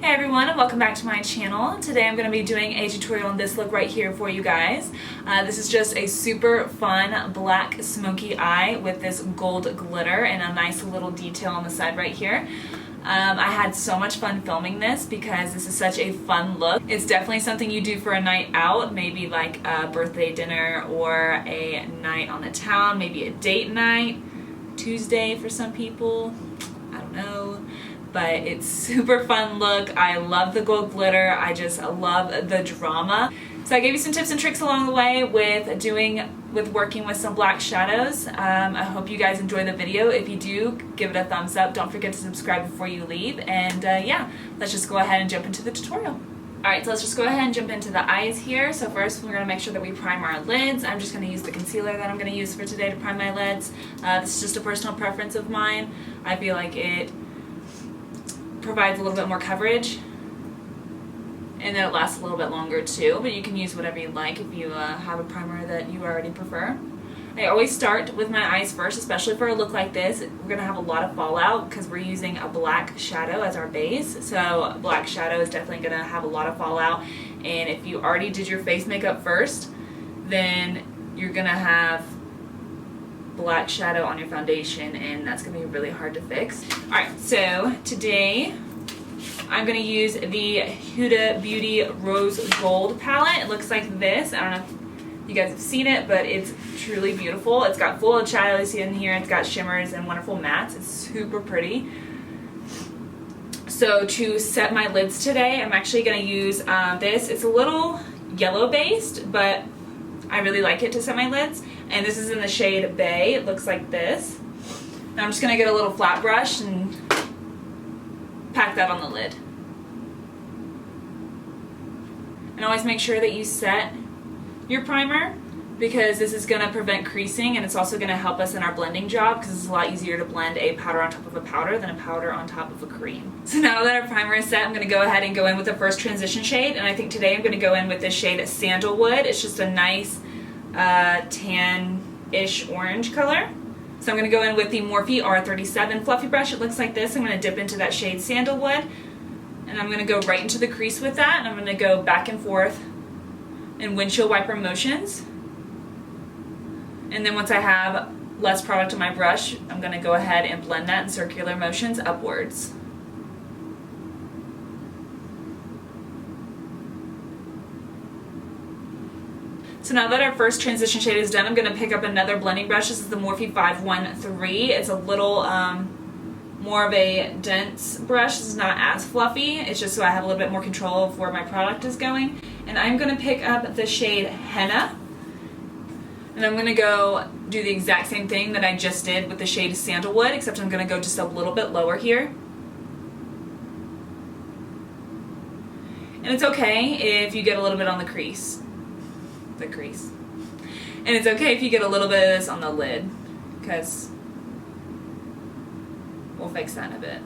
Hey everyone, and welcome back to my channel. Today I'm going to be doing a tutorial on this look right here for you guys. This is just a super fun black smoky eye with this gold glitter and a nice little detail on the side right here. I had so much fun filming this because this is such a fun look. It's definitely something you do for a night out, maybe like a birthday dinner or a night on the town, maybe a date night, Tuesday for some people, I don't know. But it's super fun look. I love the gold glitter. I just love the drama. So I gave you some tips and tricks along the way with working with some black shadows. I hope you guys enjoy the video. If you do, give it a thumbs up. Don't forget to subscribe before you leave. And yeah, let's just go ahead and jump into the tutorial. Alright, so let's just go ahead and jump into the eyes here. So first we're going to make sure that we prime our lids. I'm just going to use the concealer that I'm going to use for today to prime my lids. This is just a personal preference of mine. I feel like it provides a little bit more coverage and then it lasts a little bit longer too, but you can use whatever you like if you have a primer that you already prefer. I always start with my eyes first, especially for a look like this. We're going to have a lot of fallout because we're using a black shadow as our base, so black shadow is definitely going to have a lot of fallout, and if you already did your face makeup first, then you're going to have black shadow on your foundation and that's going to be really hard to fix. Alright, so today I'm going to use the Huda Beauty Rose Gold palette. It looks like this. I don't know if you guys have seen it, but it's truly beautiful. It's got full shadow, you see in here. It's got shimmers and wonderful mattes. It's super pretty. So to set my lids today, I'm actually going to use this. It's a little yellow based, but I really like it to set my lids. And this is in the shade Bay. It looks like this. Now I'm just going to get a little flat brush and pack that on the lid. And always make sure that you set your primer because this is going to prevent creasing, and it's also going to help us in our blending job because it's a lot easier to blend a powder on top of a powder than a powder on top of a cream. So now that our primer is set, I'm going to go ahead and go in with the first transition shade, and I think today I'm going to go in with this shade Sandalwood. It's just a nice tan-ish orange color. So I'm going to go in with the Morphe R37 fluffy brush. It looks like this. I'm going to dip into that shade Sandalwood, and I'm going to go right into the crease with that, and I'm going to go back and forth in windshield wiper motions. And then once I have less product on my brush, I'm going to go ahead and blend that in circular motions upwards. So now that our first transition shade is done, I'm going to pick up another blending brush. This is the Morphe 513. It's a little more of a dense brush. This is not as fluffy. It's just so I have a little bit more control of where my product is going. And I'm going to pick up the shade Henna. And I'm going to go do the exact same thing that I just did with the shade Sandalwood, except I'm going to go just a little bit lower here. And it's okay if you get a little bit on the crease. And it's okay if you get a little bit of this on the lid, because we'll fix that in a bit.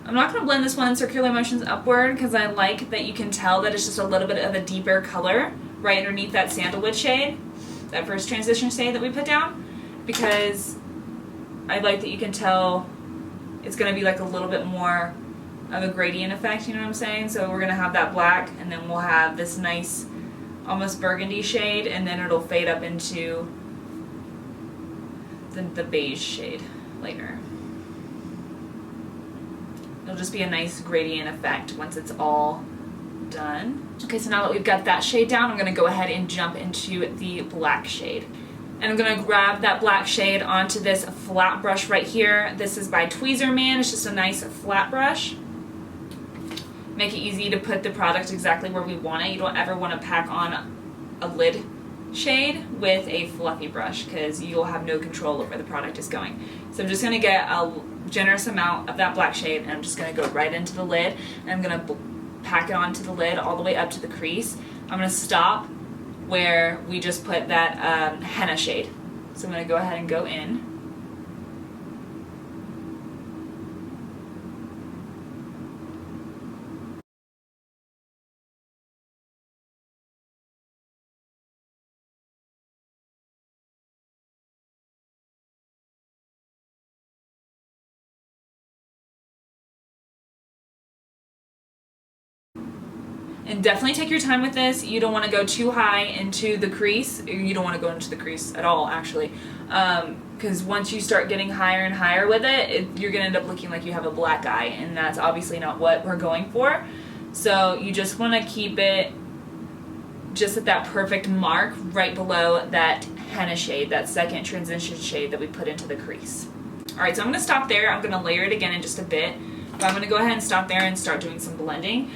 I'm not going to blend this one in circular motions upward because I like that you can tell that it's just a little bit of a deeper color right underneath that Sandalwood shade, that first transition shade that we put down, because I like that you can tell it's going to be like a little bit more of a gradient effect, you know what I'm saying? So we're going to have that black, and then we'll have this nice almost burgundy shade, and then it'll fade up into the beige shade later. It'll just be a nice gradient effect once it's all done. Okay, so now that we've got that shade down, I'm going to go ahead and jump into the black shade. And I'm going to grab that black shade onto this flat brush right here. This is by Tweezerman. It's just a nice flat brush. Make it easy to put the product exactly where we want it. You don't ever want to pack on a lid shade with a fluffy brush because you'll have no control of where the product is going. So I'm just going to get a generous amount of that black shade, and I'm just going to go right into the lid, and I'm going to pack it onto the lid all the way up to the crease. I'm going to stop where we just put that henna shade. So I'm going to go ahead and go in. And definitely take your time with this. You don't want to go too high into the crease. You don't want to go into the crease at all, actually. Because once you start getting higher and higher with it, you're going to end up looking like you have a black eye. And that's obviously not what we're going for. So you just want to keep it just at that perfect mark right below that henna shade, that second transition shade that we put into the crease. Alright, so I'm going to stop there. I'm going to layer it again in just a bit. But I'm going to go ahead and stop there and start doing some blending.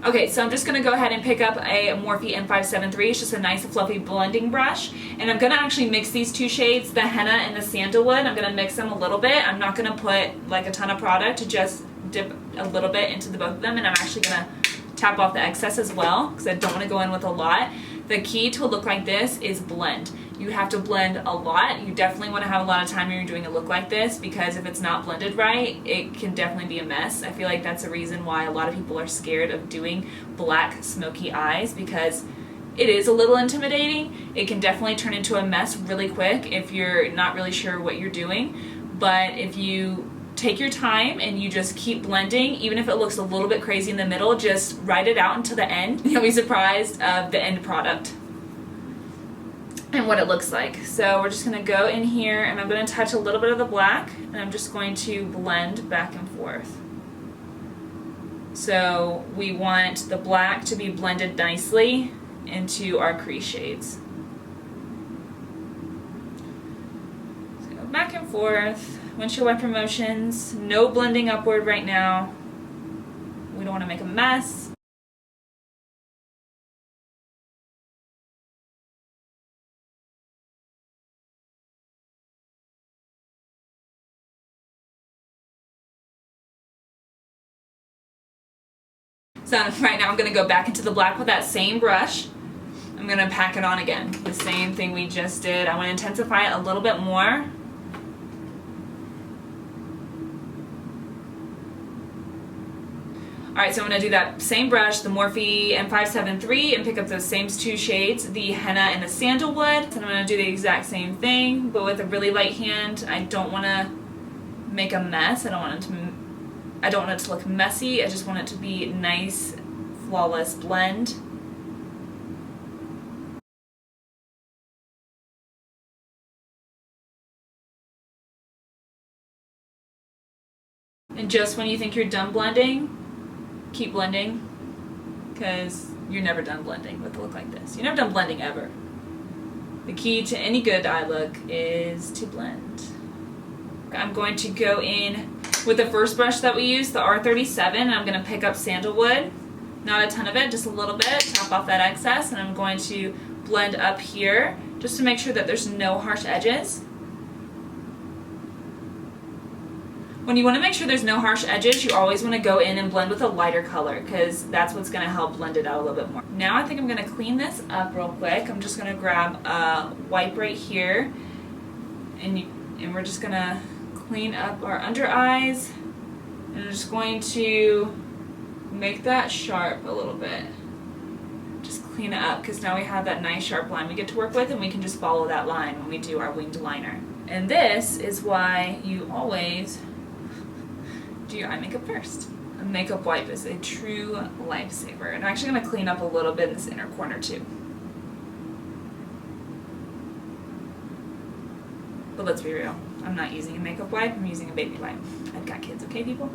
Okay, so I'm just going to go ahead and pick up a Morphe M573. It's just a nice fluffy blending brush. And I'm going to actually mix these two shades, the henna and the sandalwood. I'm going to mix them a little bit. I'm not going to put like a ton of product, just dip a little bit into the both of them. And I'm actually going to tap off the excess as well because I don't want to go in with a lot. The key to a look like this is blend. You have to blend a lot. You definitely want to have a lot of time when you're doing a look like this, because if it's not blended right, it can definitely be a mess. I feel like that's a reason why a lot of people are scared of doing black smoky eyes, because it is a little intimidating. It can definitely turn into a mess really quick if you're not really sure what you're doing. But if you take your time and you just keep blending, even if it looks a little bit crazy in the middle, just ride it out until the end. You'll be surprised of the end product and what it looks like. So we're just going to go in here and I'm going to touch a little bit of the black and I'm just going to blend back and forth. So we want the black to be blended nicely into our crease shades. So go back and forth. Windshield wiper motions, no blending upward right now. We don't want to make a mess. So right now I'm going to go back into the black with that same brush. I'm going to pack it on again. The same thing we just did. I want to intensify it a little bit more. Alright, so I'm going to do that same brush, the Morphe M573, and pick up those same two shades, the henna and the sandalwood. And I'm going to do the exact same thing, but with a really light hand. I don't want to make a mess. I don't want it to look messy. I just want it to be nice, flawless blend. And just when you think you're done blending, keep blending, because you're never done blending with a look like this. You're never done blending ever. The key to any good eye look is to blend. I'm going to go in with the first brush that we used, the R37, and I'm going to pick up sandalwood. Not a ton of it, just a little bit. Tap off that excess, and I'm going to blend up here just to make sure that there's no harsh edges. When you want to make sure there's no harsh edges, you always want to go in and blend with a lighter color, because that's what's going to help blend it out a little bit more. Now I think I'm going to clean this up real quick. I'm just going to grab a wipe right here, and we're just going to clean up our under eyes, and I'm just going to make that sharp a little bit. Just clean it up, because now we have that nice sharp line we get to work with, and we can just follow that line when we do our winged liner. And this is why you always do your eye makeup first. A makeup wipe is a true lifesaver. And I'm actually going to clean up a little bit in this inner corner too. But let's be real, I'm not using a makeup wipe, I'm using a baby wipe. I've got kids, okay people?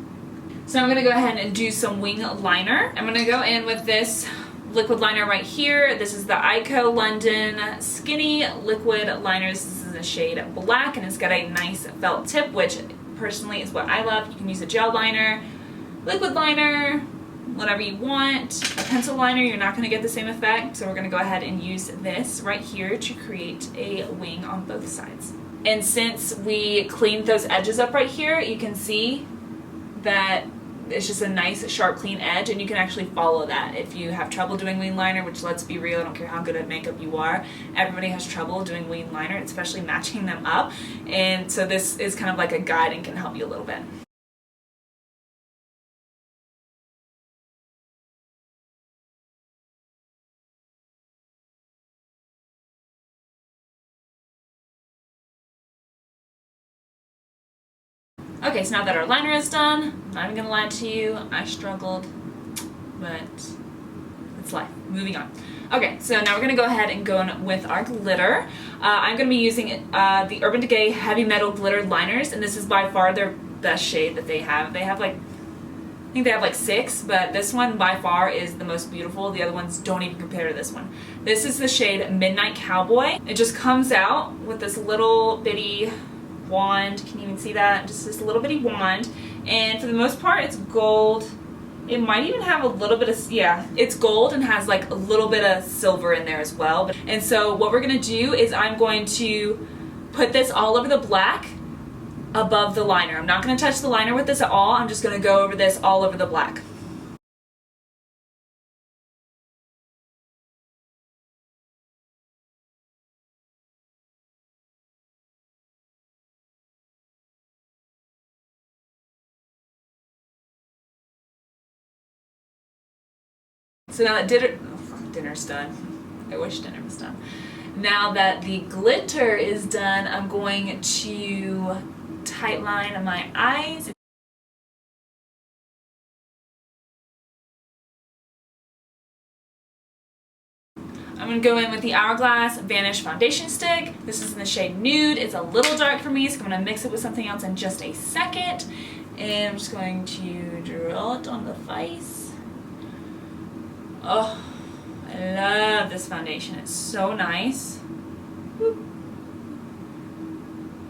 So I'm going to go ahead and do some wing liner. I'm going to go in with this liquid liner right here. This is the Ico London Skinny Liquid Liners. This is a shade black, and it's got a nice felt tip, which personally is what I love. You can use a gel liner, liquid liner, whatever you want. A pencil liner, you're not going to get the same effect, so we're going to go ahead and use this right here to create a wing on both sides. And since we cleaned those edges up right here, you can see that it's just a nice sharp clean edge, and you can actually follow that. If you have trouble doing wing liner, which let's be real, I don't care how good at makeup you are, everybody has trouble doing wing liner, especially matching them up, and so this is kind of like a guide and can help you a little bit. Okay, so now that our liner is done, I'm not even gonna lie to you, I struggled, but It's life. Moving on. Okay, so now we're going to go ahead and go in with our glitter. I'm going to be using the Urban Decay Heavy Metal Glitter Liners, and this is by far their best shade that they have. They have like, I think they have like 6, but this one by far is the most beautiful. The other ones don't even compare to this one. This is the shade Midnight Cowboy. It just comes out with this little bitty wand. Can you even see that? Just this little bitty wand. And for the most part, it's gold. It might even have a little bit of, yeah, it's gold and has like a little bit of silver in there as well. And so what we're gonna do is I'm going to put this all over the black above the liner. I'm not gonna touch the liner with this at all. I'm just gonna go over this all over the black. So now that dinner's done. I wish dinner was done. Now that the glitter is done, I'm going to tightline my eyes. I'm going to go in with the Hourglass Vanish Foundation Stick. This is in the shade Nude. It's a little dark for me, so I'm going to mix it with something else in just a second. And I'm just going to draw it on the face. Oh, I love this foundation. It's so nice. Whoop.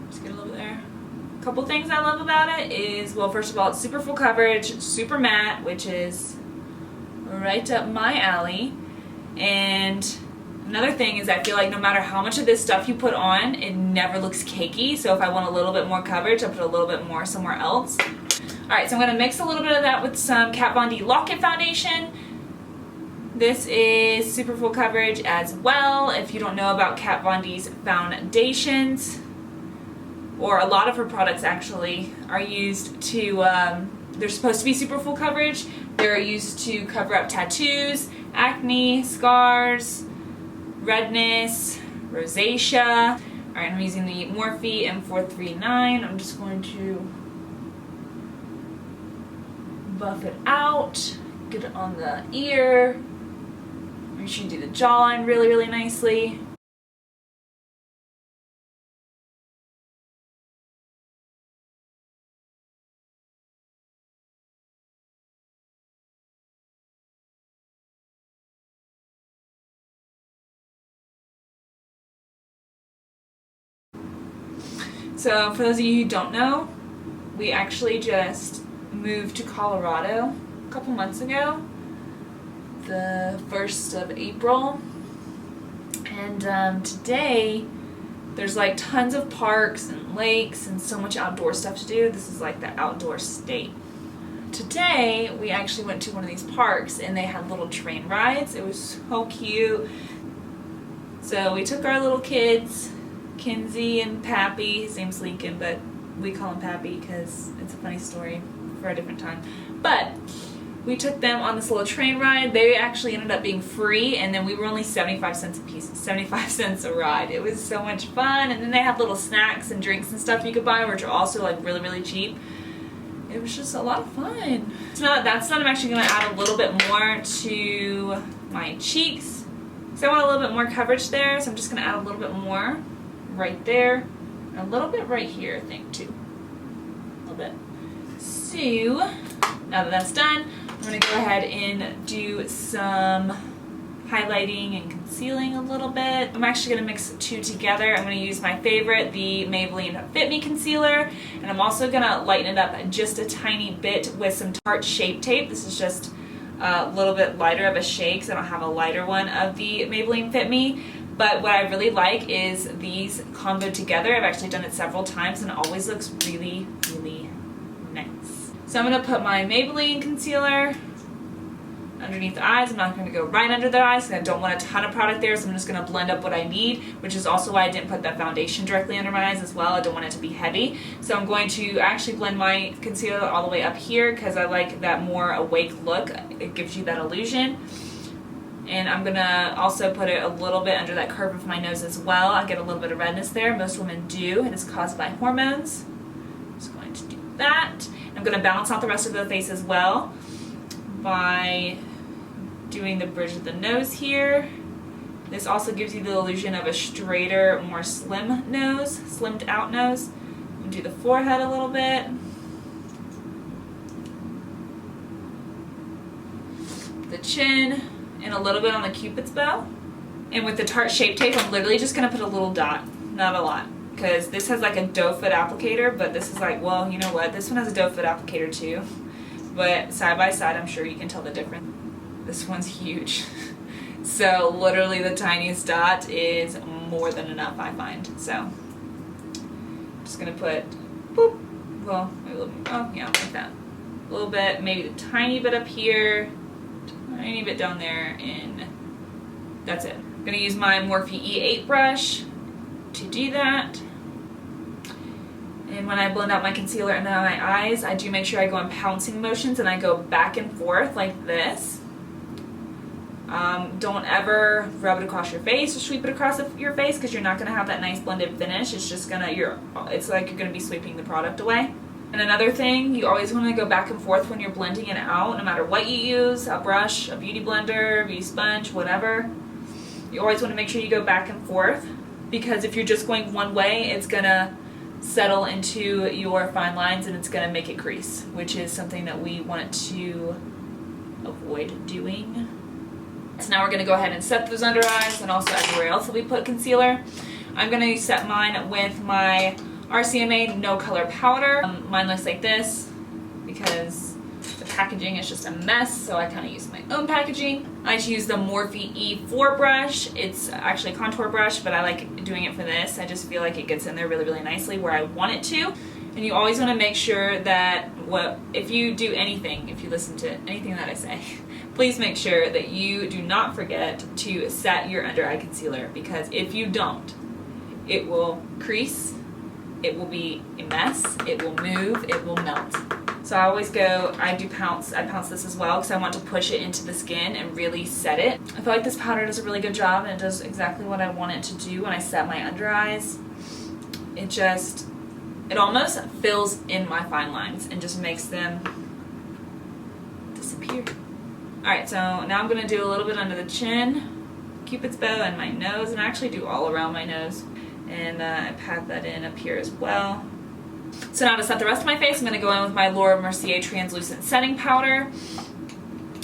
Just get a little bit there. A couple things I love about it is, well, first of all, it's super full coverage, super matte, which is right up my alley. And another thing is I feel like no matter how much of this stuff you put on, it never looks cakey. So if I want a little bit more coverage, I'll put a little bit more somewhere else. Alright, so I'm going to mix a little bit of that with some Kat Von D Lock-It Foundation. This is super full coverage as well. If you don't know about Kat Von D's foundations, or a lot of her products actually are used to, they're supposed to be super full coverage. They're used to cover up tattoos, acne, scars, redness, rosacea. Alright, I'm using the Morphe M439. I'm just going to buff it out, get it on the ear. Make sure you do the jawline really, really nicely. So for those of you who don't know, we actually just moved to Colorado a couple months ago, the 1st of April, and today there's like tons of parks and lakes and so much outdoor stuff to do. This is like the outdoor state. Today we actually went to one of these parks and they had little train rides. It was so cute. So we took our little kids, Kinsey and Pappy. His name's Lincoln, but we call him Pappy because it's a funny story for a different time. But we took them on this little train ride. They actually ended up being free, and then we were only 75 cents a piece, 75 cents a ride. It was so much fun, and then they had little snacks and drinks and stuff you could buy, which are also like really, really cheap. It was just a lot of fun. So now that that's done, I'm actually going to add a little bit more to my cheeks. So I want a little bit more coverage there, so I'm just going to add a little bit more right there, and a little bit right here, I think, too. A little bit. So now that that's done, I'm going to go ahead and do some highlighting and concealing a little bit. I'm actually going to mix 2 together. I'm going to use my favorite, the Maybelline Fit Me Concealer, and I'm also going to lighten it up just a tiny bit with some Tarte Shape Tape. This is just a little bit lighter of a shade because I don't have a lighter one of the Maybelline Fit Me. But what I really like is these comboed together. I've actually done it several times and it always looks really, really nice. So I'm going to put my Maybelline concealer underneath the eyes. I'm not going to go right under the eyes because I don't want a ton of product there, so I'm just going to blend up what I need, which is also why I didn't put that foundation directly under my eyes as well. I don't want it to be heavy. So I'm going to actually blend my concealer all the way up here because I like that more awake look. It gives you that illusion. And I'm going to also put it a little bit under that curve of my nose as well. I get a little bit of redness there. Most women do, and it's caused by hormones. Just going to do that. I'm going to balance out the rest of the face as well by doing the bridge of the nose here. This also gives you the illusion of a straighter, more slim nose, slimmed out nose. We'll do the forehead a little bit. The chin, and a little bit on the Cupid's bow. And with the Tarte Shape Tape, I'm literally just gonna put a little dot, not a lot. Because this has like a doe foot applicator, but this is like, well, you know what? This one has a doe foot applicator too. But side by side, I'm sure you can tell the difference. This one's huge. So literally the tiniest dot is more than enough, I find. So I'm just gonna put, boop, well, maybe a little bit, oh yeah, like that. A little bit, maybe a tiny bit up here, tiny bit down there, and that's it. I'm gonna use my Morphe E8 brush to do that. And when I blend out my concealer under my eyes, I do make sure I go in pouncing motions and I go back and forth like this. Don't ever rub it across your face or sweep it across your face, because you're not going to have that nice blended finish. It's just gonna, it's like you're going to be sweeping the product away. And another thing, you always want to go back and forth when you're blending it out, no matter what you use, a brush, a beauty blender, a beauty sponge, whatever. You always want to make sure you go back and forth, because if you're just going one way, it's going to settle into your fine lines and it's going to make it crease, which is something that we want to avoid doing. So now we're going to go ahead and set those under eyes, and also everywhere else that we put concealer. I'm going to set mine with my RCMA No Color Powder. Mine looks like this because the packaging is just a mess, so I kind of use my own packaging. I just use the Morphe E4 brush. It's actually a contour brush, but I like doing it for this. I just feel like it gets in there really, really nicely where I want it to. And you always want to make sure that if you do anything, if you listen to anything that I say, please make sure that you do not forget to set your under eye concealer, because if you don't, it will crease, it will be a mess, it will move, it will melt. So I always go, I pounce this as well, because I want to push it into the skin and really set it. I feel like this powder does a really good job, and it does exactly what I want it to do when I set my under eyes. It almost fills in my fine lines and just makes them disappear. Alright, so now I'm going to do a little bit under the chin, Cupid's bow, and my nose, and I actually do all around my nose. And I pat that in up here as well. So now to set the rest of my face, I'm going to go in with my Laura Mercier Translucent Setting Powder.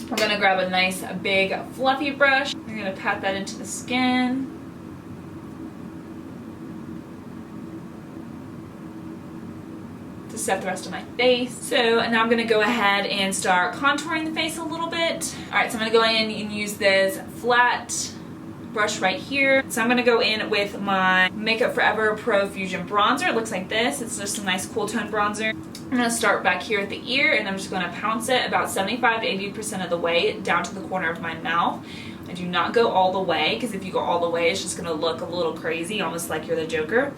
I'm going to grab a nice big fluffy brush. I'm going to pat that into the skin. To set the rest of my face. So now I'm going to go ahead and start contouring the face a little bit. Alright, so I'm going to go in and use this flat brush right here. So I'm going to go in with my Makeup Forever Pro Fusion Bronzer. It looks like this. It's just a nice cool tone bronzer. I'm going to start back here at the ear, and I'm just going to pounce it about 75 to 80% of the way down to the corner of my mouth. I do not go all the way, because if you go all the way, it's just going to look a little crazy, almost like you're the Joker.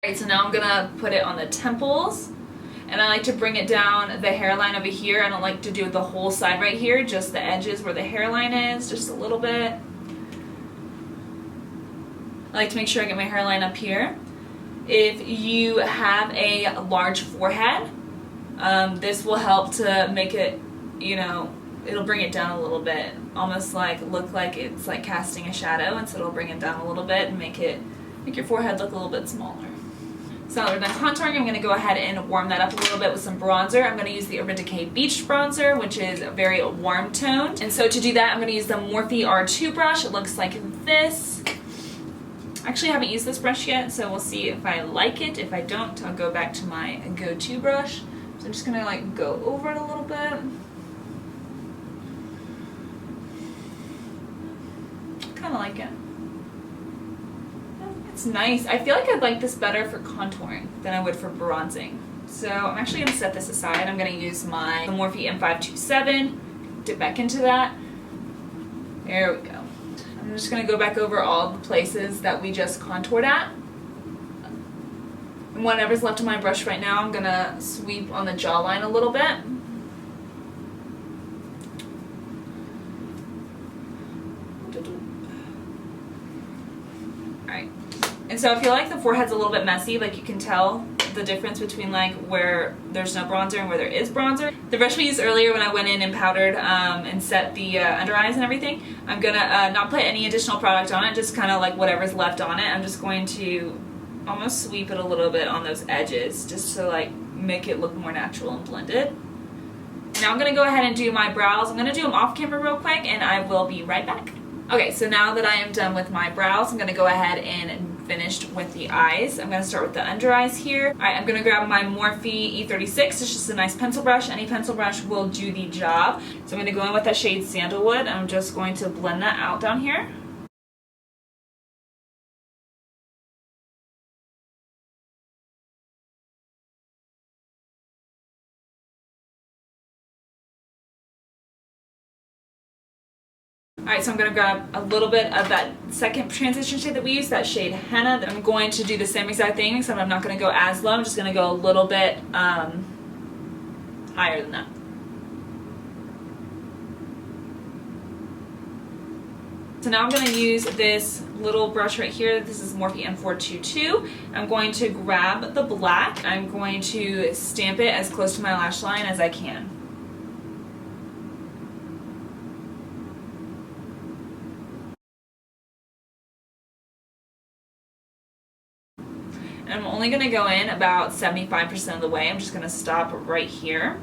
Alright, so now I'm gonna put it on the temples, and I like to bring it down the hairline over here. I don't like to do the whole side right here, just the edges where the hairline is, just a little bit. I like to make sure I get my hairline up here. If you have a large forehead, this will help to make it, it'll bring it down a little bit, almost look like it's like casting a shadow, and so it'll bring it down a little bit and make your forehead look a little bit smaller. So now we're done contouring, I'm going to go ahead and warm that up a little bit with some bronzer. I'm going to use the Decay Beach Bronzer, which is very warm toned. And so to do that, I'm going to use the Morphe R2 brush. It looks like this. Actually, I haven't used this brush yet, so we'll see if I like it. If I don't, I'll go back to my go-to brush. So I'm just going to go over it a little bit. Kind of like it. It's nice. I feel like I'd like this better for contouring than I would for bronzing. So I'm actually going to set this aside. I'm going to use the Morphe M527, dip back into that. There we go. I'm just going to go back over all the places that we just contoured at. And whatever's left of my brush right now, I'm going to sweep on the jawline a little bit. And so I feel like the forehead's a little bit messy, like you can tell the difference between like where there's no bronzer and where there is bronzer. The brush we used earlier when I went in and powdered and set the under eyes and everything, I'm gonna not put any additional product on it, just kind of like whatever's left on it. I'm just going to almost sweep it a little bit on those edges just to like make it look more natural and blended. Now I'm gonna go ahead and do my brows. I'm gonna do them off camera real quick and I will be right back. Okay, so now that I am done with my brows, I'm gonna go ahead and finished with the eyes. I'm going to start with the under eyes here. Alright, I'm going to grab my Morphe E36. It's just a nice pencil brush. Any pencil brush will do the job. So I'm going to go in with that shade Sandalwood. I'm just going to blend that out down here. Alright, so I'm going to grab a little bit of that second transition shade that we used, that shade Henna. I'm going to do the same exact thing, except I'm not going to go as low. I'm just going to go a little bit higher than that. So now I'm going to use this little brush right here. This is Morphe M422. I'm going to grab the black. I'm going to stamp it as close to my lash line as I can. And I'm only going to go in about 75% of the way. I'm just going to stop right here.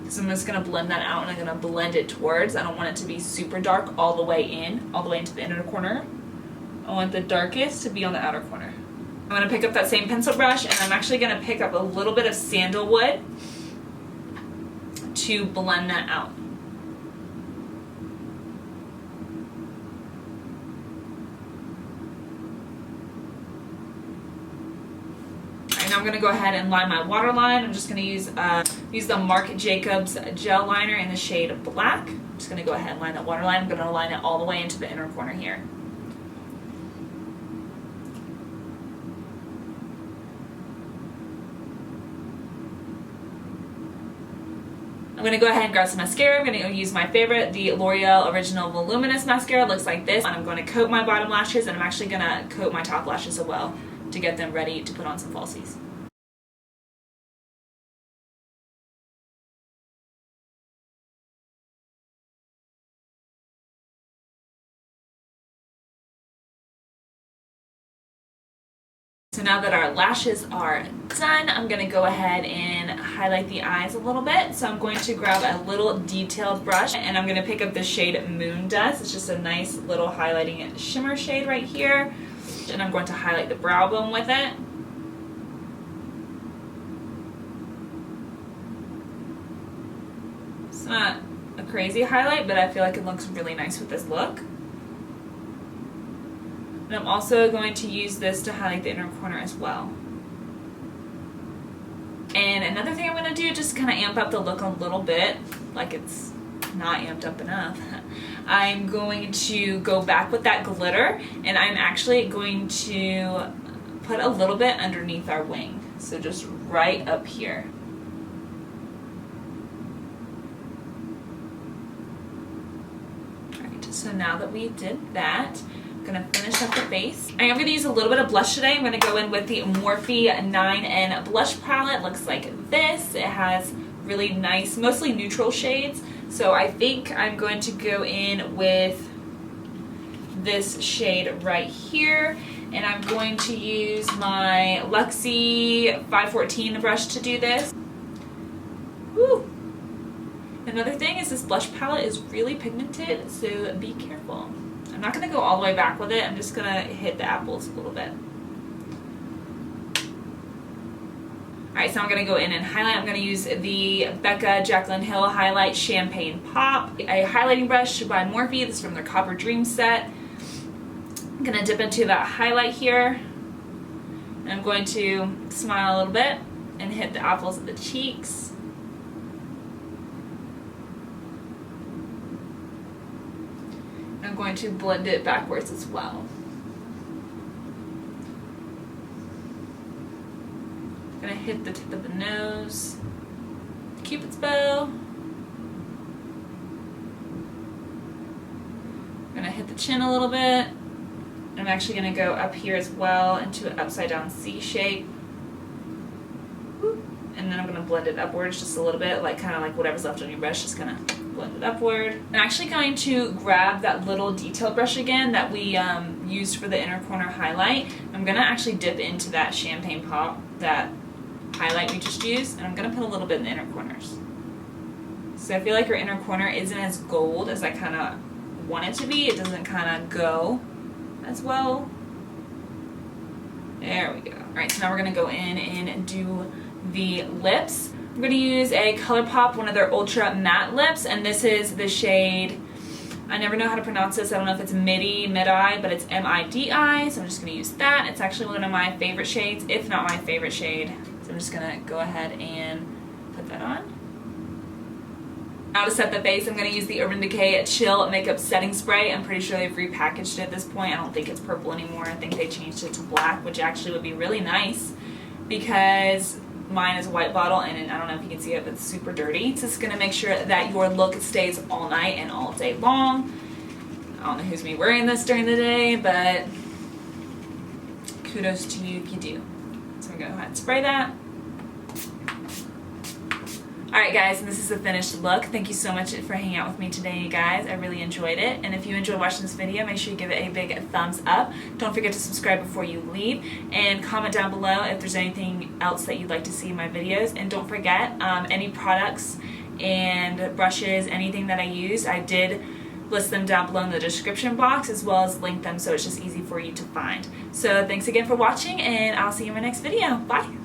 So I'm just going to blend that out and I'm going to blend it towards. I don't want it to be super dark all the way into the inner corner. I want the darkest to be on the outer corner. I'm going to pick up that same pencil brush and I'm actually going to pick up a little bit of Sandalwood to blend that out. Now I'm going to go ahead and line my waterline. I'm just going to use the Marc Jacobs gel liner in the shade Black. I'm just going to go ahead and line that waterline. I'm going to line it all the way into the inner corner here. I'm going to go ahead and grab some mascara. I'm going to use my favorite, the L'Oreal Original Voluminous Mascara. It looks like this. And I'm going to coat my bottom lashes and I'm actually going to coat my top lashes as well to get them ready to put on some falsies. So now that our lashes are done, I'm going to go ahead and highlight the eyes a little bit. So I'm going to grab a little detailed brush and I'm going to pick up the shade Moon Dust. It's just a nice little highlighting shimmer shade right here. And I'm going to highlight the brow bone with it. It's not a crazy highlight, but I feel like it looks really nice with this look. And I'm also going to use this to highlight the inner corner as well. And another thing I'm going to do, just kind of amp up the look a little bit, like it's not amped up enough. I'm going to go back with that glitter, and I'm actually going to put a little bit underneath our wing. So just right up here. Alright, so now that we did that, I'm going to finish up the face. I am going to use a little bit of blush today. I'm going to go in with the Morphe 9N blush palette. It looks like this. It has really nice, mostly neutral shades. So I think I'm going to go in with this shade right here. And I'm going to use my Luxie 514 brush to do this. Woo! Another thing is this blush palette is really pigmented, so be careful. I'm not going to go all the way back with it. I'm just going to hit the apples a little bit. Alright, so I'm going to go in and highlight. I'm going to use the Becca Jaclyn Hill Highlight Champagne Pop, a highlighting brush by Morphe. This is from their Copper Dream set. I'm going to dip into that highlight here. And I'm going to smile a little bit and hit the apples of the cheeks. I'm going to blend it backwards as well. I'm going to hit the tip of the nose, Cupid's bow. I'm going to hit the chin a little bit. I'm actually going to go up here as well into an upside down C shape. And then I'm going to blend it upwards just a little bit, like kind of like whatever's left on your brush, just kind of blend it upward. I'm actually going to grab that little detail brush again that we used for the inner corner highlight. I'm going to actually dip into that champagne pop, that highlight we just used, and I'm going to put a little bit in the inner corners. So I feel like your inner corner isn't as gold as I kind of want it to be. It doesn't kind of go as well. There we go. Alright, so now we're going to go in and do the lips. I'm going to use a ColourPop, one of their ultra matte lips, and this is the shade, I never know how to pronounce this, I don't know if it's midi, but it's M-I-D-I, so I'm just going to use that. It's actually one of my favorite shades, if not my favorite shade, so I'm just going to go ahead and put that on. Now to set the face, I'm going to use the Urban Decay Chill Makeup Setting Spray. I'm pretty sure they've repackaged it at this point. I don't think it's purple anymore. I think they changed it to black, which actually would be really nice because mine is a white bottle and I don't know if you can see it, but it's super dirty. It's just going to make sure that your look stays all night and all day long. I don't know who's me wearing this during the day, but kudos to you if you do. So I'm going to go ahead and spray that. Alright guys, and this is the finished look. Thank you so much for hanging out with me today, you guys. I really enjoyed it. And if you enjoyed watching this video, make sure you give it a big thumbs up. Don't forget to subscribe before you leave. And comment down below if there's anything else that you'd like to see in my videos. And don't forget, any products and brushes, anything that I use, I did list them down below in the description box as well as link them so it's just easy for you to find. So thanks again for watching and I'll see you in my next video. Bye!